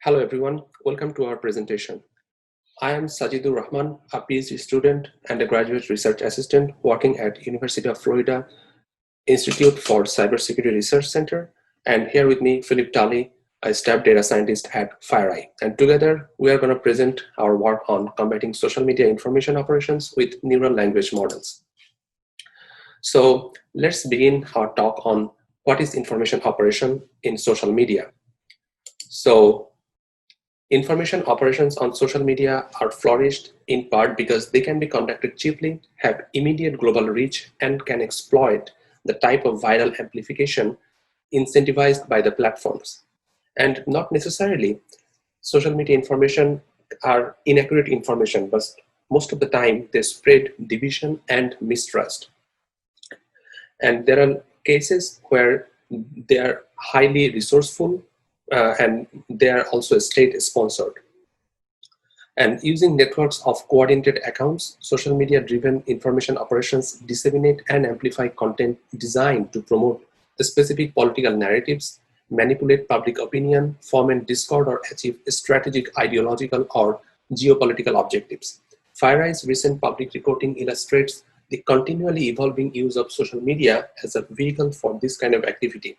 Hello everyone, welcome to our presentation. I am Sajidur Rahman, a PhD student and a graduate research assistant working at University of Florida Institute for Cybersecurity Research Center, and here with me Tully, a staff data scientist at FireEye. And together we are going to present our work on combating social media information operations with neural language models. So let's begin our talk on what is information operation in social media. So information operations on social media are flourished in part because they can be conducted cheaply, have immediate global reach, and can exploit the type of viral amplification incentivized by the platforms. And not necessarily social media information are inaccurate information, but most of the time they spread division and mistrust. And there are cases where they are highly resourceful and they are also state sponsored. And using networks of coordinated accounts, social media driven information operations disseminate and amplify content designed to promote the specific political narratives, manipulate public opinion, foment discord, or achieve strategic, ideological, or geopolitical objectives. FireEye's recent public reporting illustrates the continually evolving use of social media as a vehicle for this kind of activity.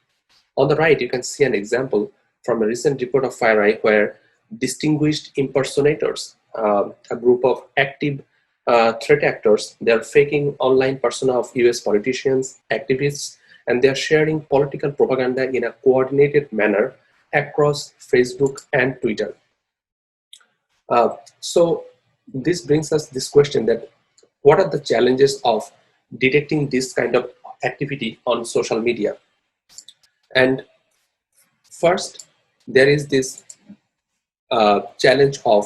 On the right, you can see an example from a recent report of FireEye where distinguished impersonators, a group of active threat actors, they're faking online persona of US politicians, activists, and they're sharing political propaganda in a coordinated manner across Facebook and Twitter. So this brings us this question that what are the challenges of detecting this kind of activity on social media? And first, there is this challenge of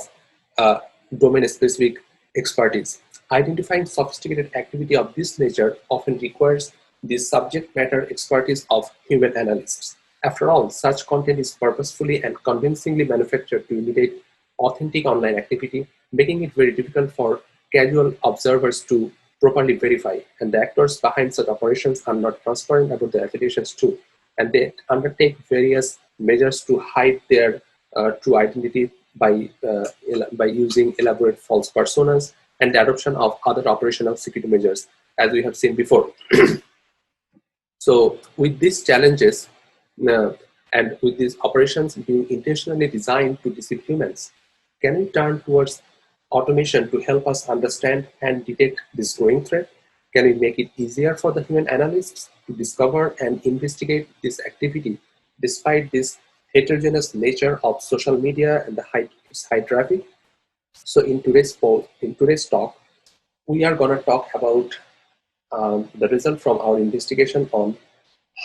domain-specific expertise. Identifying sophisticated activity of this nature often requires the subject matter expertise of human analysts. After all, such content is purposefully and convincingly manufactured to imitate authentic online activity, making it very difficult for casual observers to properly verify, and the actors behind such operations are not transparent about their affiliations too, and they undertake various measures to hide their true identity by using elaborate false personas and the adoption of other operational security measures, as we have seen before. So with these challenges and with these operations being intentionally designed to deceive humans, can we turn towards automation to help us understand and detect this growing threat? Can we make it easier for the human analysts to discover and investigate this activity despite this heterogeneous nature of social media and the high traffic? So in today's talk, we are going to talk about the result from our investigation on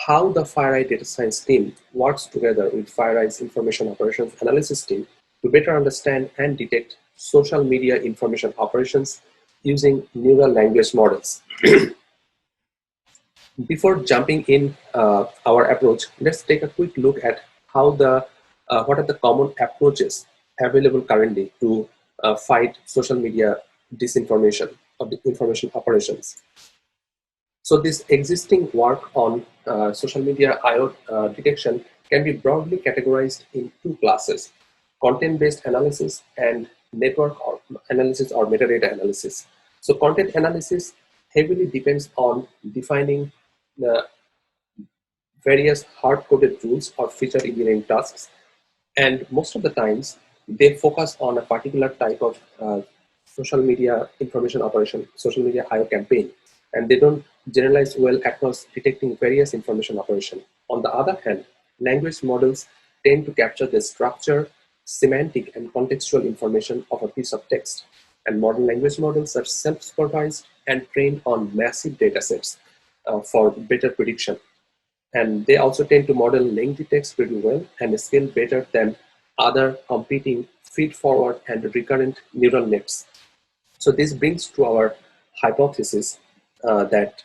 how the FireEye data science team works together with FireEye's information operations analysis team to better understand and detect social media information operations using neural language models. Before jumping in our approach, let's take a quick look at how what are the common approaches available currently to fight social media disinformation of the information operations. So this existing work on social media IO detection can be broadly categorized in two classes: content-based analysis and network or analysis or metadata analysis. So content analysis heavily depends on defining the various hard-coded rules or feature engineering tasks, and most of the times they focus on a particular type of social media information operation, social media IO campaign, and they don't generalize well across detecting various information operation. On the other hand, language models tend to capture the structure, semantic, and contextual information of a piece of text, and modern language models are self-supervised and trained on massive datasets for better prediction. And they also tend to model lengthy text pretty well and scale better than other competing feed-forward and recurrent neural nets. So this brings to our hypothesis that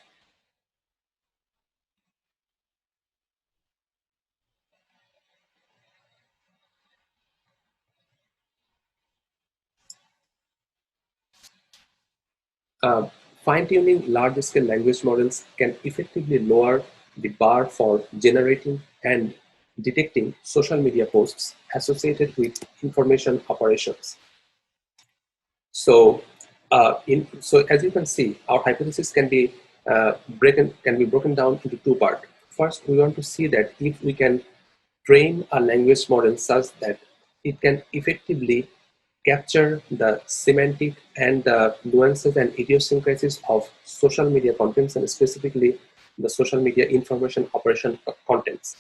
fine-tuning large-scale language models can effectively lower the bar for generating and detecting social media posts associated with information operations. So, so as you can see, our hypothesis can be broken down into two parts. First, we want to see that if we can train a language model such that it can effectively capture the semantic and the nuances and idiosyncrasies of social media contents, and specifically the social media information operation contents.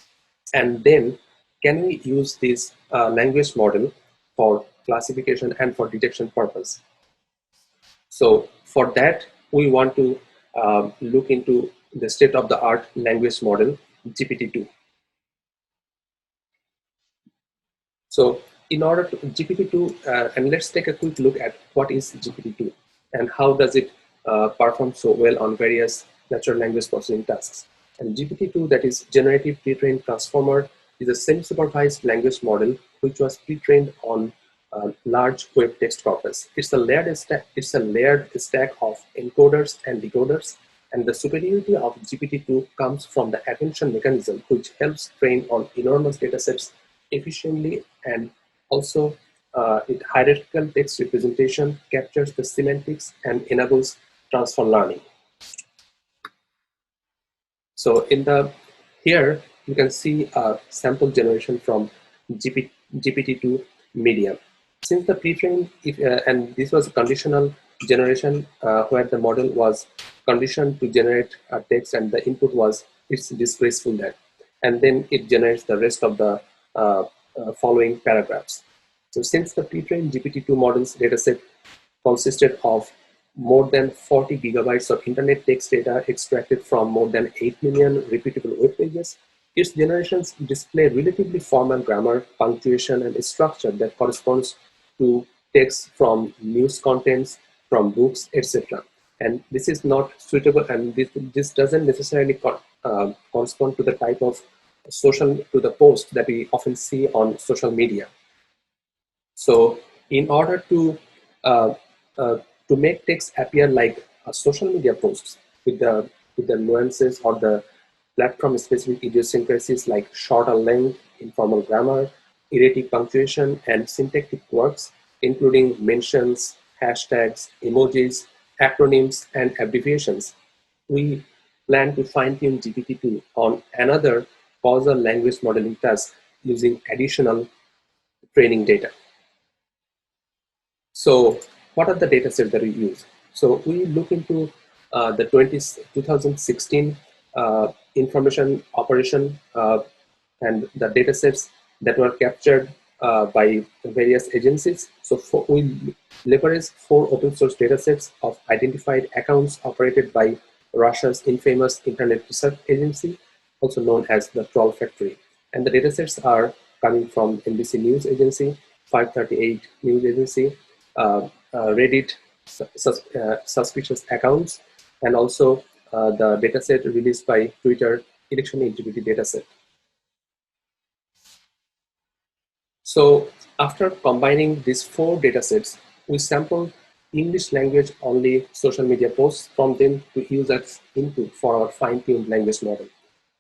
And then can we use this language model for classification and for detection purpose? So for that, we want to look into the state-of-the-art language model, GPT-2. So in order to GPT-2, and let's take a quick look at what is GPT-2 and how does it perform so well on various natural language processing tasks. And GPT-2, that is Generative Pre-trained Transformer, is a semi-supervised language model which was pre-trained on large web text corpus. It's a layered stack of encoders and decoders, and the superiority of GPT-2 comes from the attention mechanism, which helps train on enormous datasets efficiently, and also it hierarchical text representation captures the semantics and enables transfer learning. So here you can see a sample generation from GPT-2 medium. Since the pre-trained, and this was a conditional generation where the model was conditioned to generate a text and the input was it's disgraceful that, and then it generates the rest of the following paragraphs. So since the pre-trained GPT-2 model's dataset consisted of more than 40 gigabytes of internet text data extracted from more than 8 million repeatable web pages, its generations display relatively formal grammar, punctuation, and structure that corresponds to text from news contents, from books, etc. And this is not suitable, and this doesn't necessarily correspond to the type of to the post that we often see on social media. So in order uh, to make text appear like a social media posts with the nuances or the platform specific idiosyncrasies like shorter length, informal grammar, erratic punctuation, and syntactic quirks, including mentions, hashtags, emojis, acronyms, and abbreviations, we plan to fine-tune GPT-2 on another causal language modeling task using additional training data. So what are the data sets that we use? So we look into the 2016 information operation and the data sets that were captured by various agencies. So we leverage 4 open source data sets of identified accounts operated by Russia's infamous Internet Research Agency, also known as the Troll Factory. And the data sets are coming from NBC News Agency, 538 News Agency, Reddit suspicious accounts, and also the dataset released by Twitter election integrity dataset. So after combining these 4 datasets, we sampled English language only social media posts from them to use as input for our fine-tuned language model.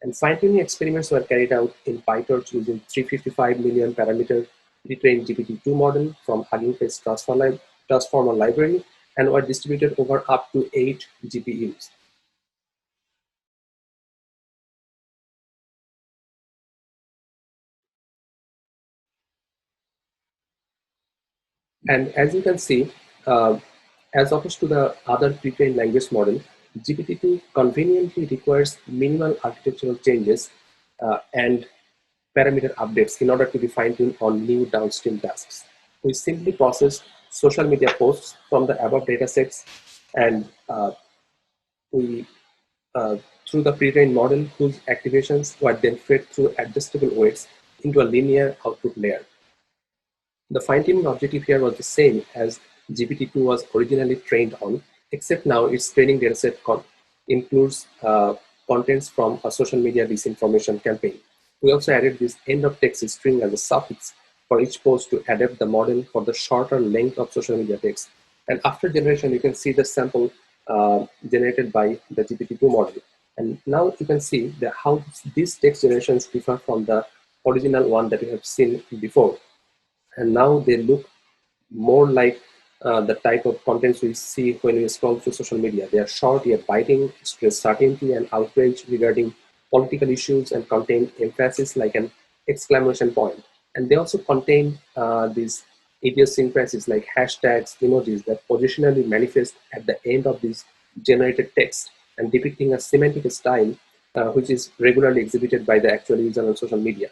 And fine-tuning experiments were carried out in PyTorch using 355 million parameter pre-trained GPT-2 model from Hugging Face Transformer library, and were distributed over up to 8 GPUs. And as you can see, as opposed to the other pre-trained language model, GPT-2 conveniently requires minimal architectural changes and parameter updates in order to be fine-tuned on new downstream tasks. We simply process social media posts from the above datasets, and we through the pre-trained model whose activations were then fed through adjustable weights into a linear output layer. The fine-tuning objective here was the same as GPT-2 was originally trained on, except now its training dataset includes contents from a social media disinformation campaign. We also added this end of text string as a suffix for each post to adapt the model for the shorter length of social media text. And after generation, you can see the sample generated by the GPT-2 model. And now you can see how these text generations differ from the original one that we have seen before. And now they look more like the type of contents we see when we scroll through social media. They are short yet biting, express certainty and outrage regarding political issues, and contain emphasis like an exclamation point. And they also contain these idiosyncrasies like hashtags, emojis that positionally manifest at the end of this generated text, and depicting a semantic style which is regularly exhibited by the actual user on social media.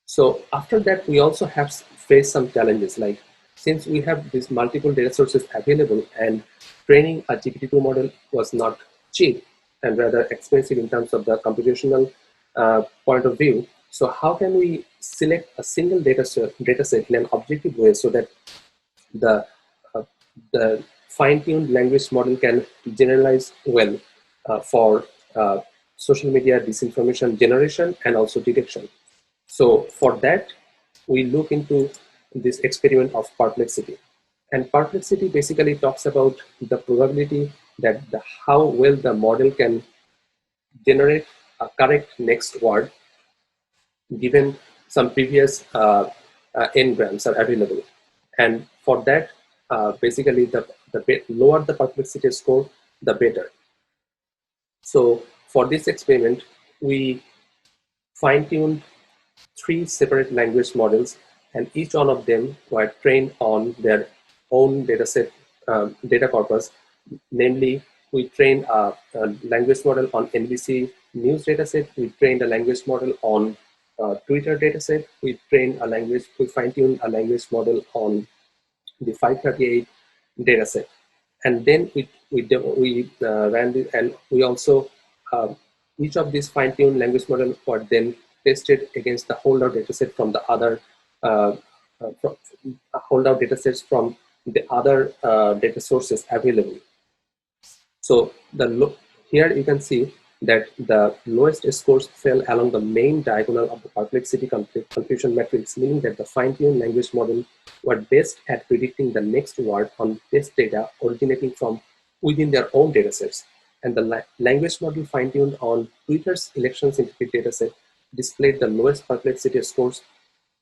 So after that, we also have faced some challenges, like since we have these multiple data sources available and training a GPT-2 model was not cheap and rather expensive in terms of the computational point of view. So how can we select a single data set in an objective way so that the, uh, the fine-tuned language model can generalize well for social media disinformation generation and also detection? So for that, we look into this experiment of perplexity. And perplexity basically talks about the probability that how well the model can generate a correct next word given some previous n-grams are available. And for that, basically the lower the perplexity score, the better. So for this experiment, we fine-tuned 3 separate language models, and each one of them were trained on their own dataset, data corpus. Namely, we trained a language model on NBC News dataset. We trained a language model on Twitter dataset. We fine-tuned a language model on the 538 dataset, and then we ran it, and we also each of these fine-tuned language models were then tested against the holdout dataset from the other holdout datasets from the other data sources available. So here you can see that the lowest scores fell along the main diagonal of the perplexity confusion matrix, meaning that the fine-tuned language model were best at predicting the next word on test data originating from within their own datasets. And the language model fine-tuned on Twitter's election-centric dataset displayed the lowest perplexity scores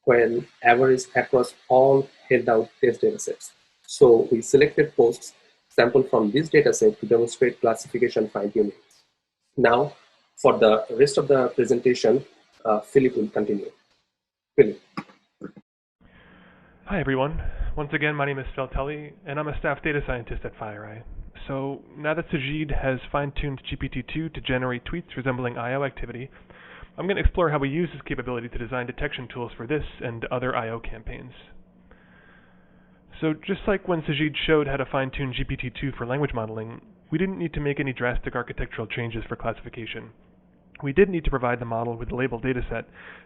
when averaged across all held-out test datasets. So we selected posts sampled from this dataset to demonstrate classification fine-tuning. Now, for the rest of the presentation, Philip will continue. Philip. Hi everyone. Once again, my name is Tully, and I'm a staff data scientist at FireEye. So now that Sajid has fine-tuned GPT-2 to generate tweets resembling I/O activity, I'm going to explore how we use this capability to design detection tools for this and other I/O campaigns. So just like when Sajid showed how to fine-tune GPT-2 for language modeling, we didn't need to make any drastic architectural changes for classification. We did need to provide the model with a labeled dataset,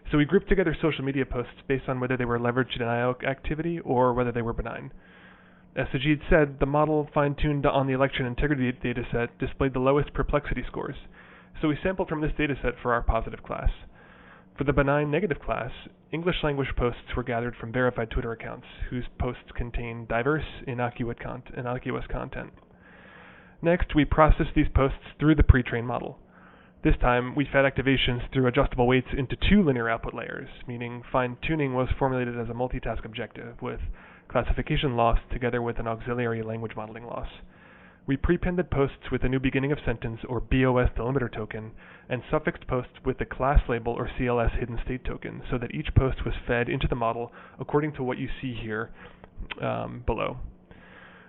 so we grouped together social media posts based on whether they were leveraged in I/O activity or whether they were benign. As Sajid said, the model fine-tuned on the election integrity dataset displayed the lowest perplexity scores, so we sampled from this dataset for our positive class. For the benign negative class, English language posts were gathered from verified Twitter accounts, whose posts contain diverse, innocuous content. Next, we processed these posts through the pre-trained model. This time, we fed activations through adjustable weights into 2 linear output layers, meaning fine-tuning was formulated as a multitask objective, with classification loss together with an auxiliary language modeling loss. We prepended posts with a new beginning of sentence or BOS delimiter token, and suffixed posts with the class label or CLS hidden state token, so that each post was fed into the model according to what you see here below.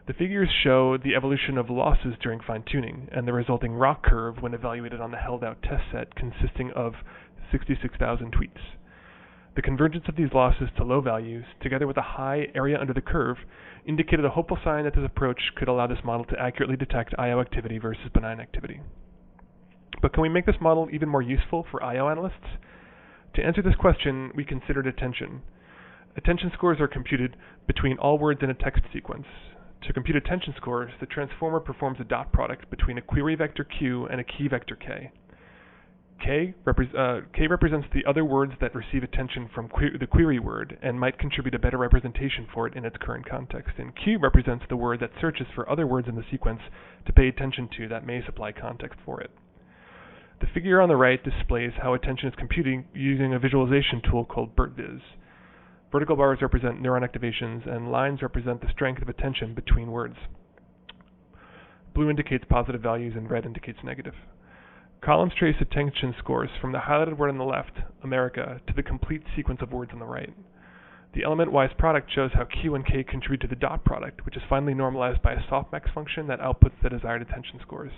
The figures show the evolution of losses during fine-tuning and the resulting ROC curve when evaluated on the held-out test set consisting of 66,000 tweets. The convergence of these losses to low values, together with a high area under the curve, indicated a hopeful sign that this approach could allow this model to accurately detect I/O activity versus benign activity. But can we make this model even more useful for I/O analysts? To answer this question, we considered attention. Attention scores are computed between all words in a text sequence. To compute attention scores, the transformer performs a dot product between a query vector Q and a key vector K. K represents the other words that receive attention from the query word and might contribute a better representation for it in its current context, and Q represents the word that searches for other words in the sequence to pay attention to that may supply context for it. The figure on the right displays how attention is computing using a visualization tool called BERTviz. Vertical bars represent neuron activations, and lines represent the strength of attention between words. Blue indicates positive values, and red indicates negative. Columns trace attention scores from the highlighted word on the left, America, to the complete sequence of words on the right. The element-wise product shows how Q and K contribute to the dot product, which is finally normalized by a softmax function that outputs the desired attention scores.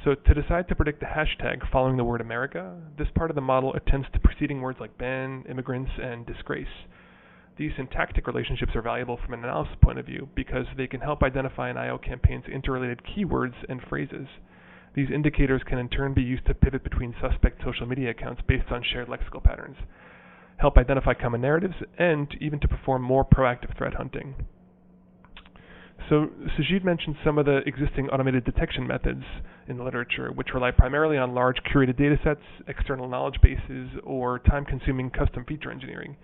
So to decide to predict the hashtag following the word America, this part of the model attends to preceding words like ban, immigrants, and disgrace. These syntactic relationships are valuable from an analysis point of view because they can help identify an I/O campaign's interrelated keywords and phrases. These indicators can in turn be used to pivot between suspect social media accounts based on shared lexical patterns, help identify common narratives, and even to perform more proactive threat hunting. So Sajid mentioned some of the existing automated detection methods in the literature, which rely primarily on large curated datasets, external knowledge bases, or time-consuming custom feature engineering,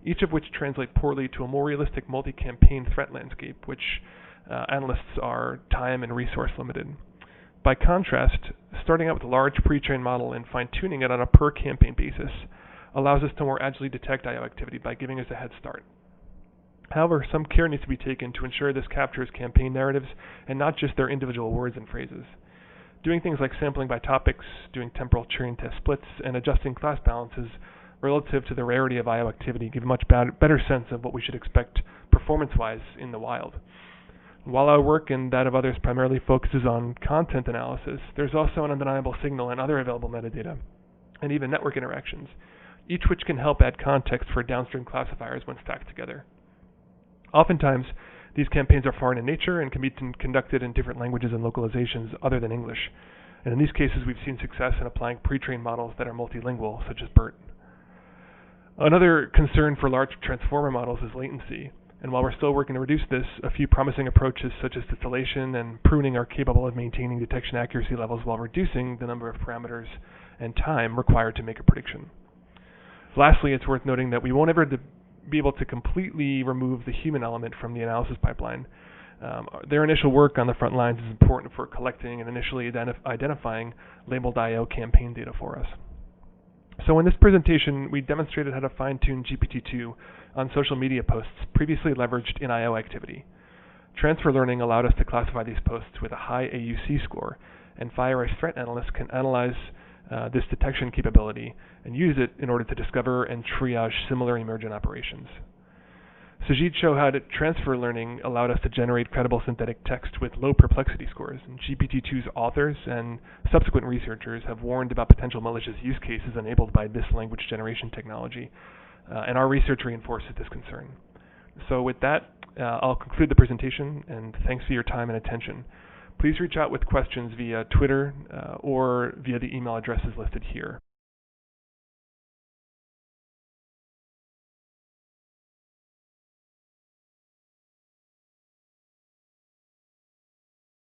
each of which translate poorly to a more realistic multi-campaign threat landscape, which analysts are time and resource limited. By contrast, starting out with a large pre-trained model and fine-tuning it on a per-campaign basis allows us to more agilely detect I/O activity by giving us a head start. However, some care needs to be taken to ensure this captures campaign narratives and not just their individual words and phrases. Doing things like sampling by topics, doing temporal Turing test splits, and adjusting class balances relative to the rarity of I/O activity give a much better sense of what we should expect performance-wise in the wild. While our work and that of others primarily focuses on content analysis, there's also an undeniable signal and other available metadata, and even network interactions, each which can help add context for downstream classifiers when stacked together. Oftentimes, these campaigns are foreign in nature and can be conducted in different languages and localizations other than English. And in these cases, we've seen success in applying pre-trained models that are multilingual, such as BERT. Another concern for large transformer models is latency. And while we're still working to reduce this, a few promising approaches such as distillation and pruning are capable of maintaining detection accuracy levels while reducing the number of parameters and time required to make a prediction. Lastly, it's worth noting that we won't ever be able to completely remove the human element from the analysis pipeline. Their initial work on the front lines is important for collecting and initially identifying labeled I/O campaign data for us. So in this presentation, we demonstrated how to fine-tune GPT-2 on social media posts previously leveraged in I/O activity. Transfer learning allowed us to classify these posts with a high AUC score, and FireEye threat analysts can analyze this detection capability and use it in order to discover and triage similar emergent operations. Sajid showed how transfer learning allowed us to generate credible synthetic text with low perplexity scores. And GPT-2's authors and subsequent researchers have warned about potential malicious use cases enabled by this language generation technology, and our research reinforces this concern. So with that, I'll conclude the presentation, and thanks for your time and attention. Please reach out with questions via Twitter or via the email addresses listed here.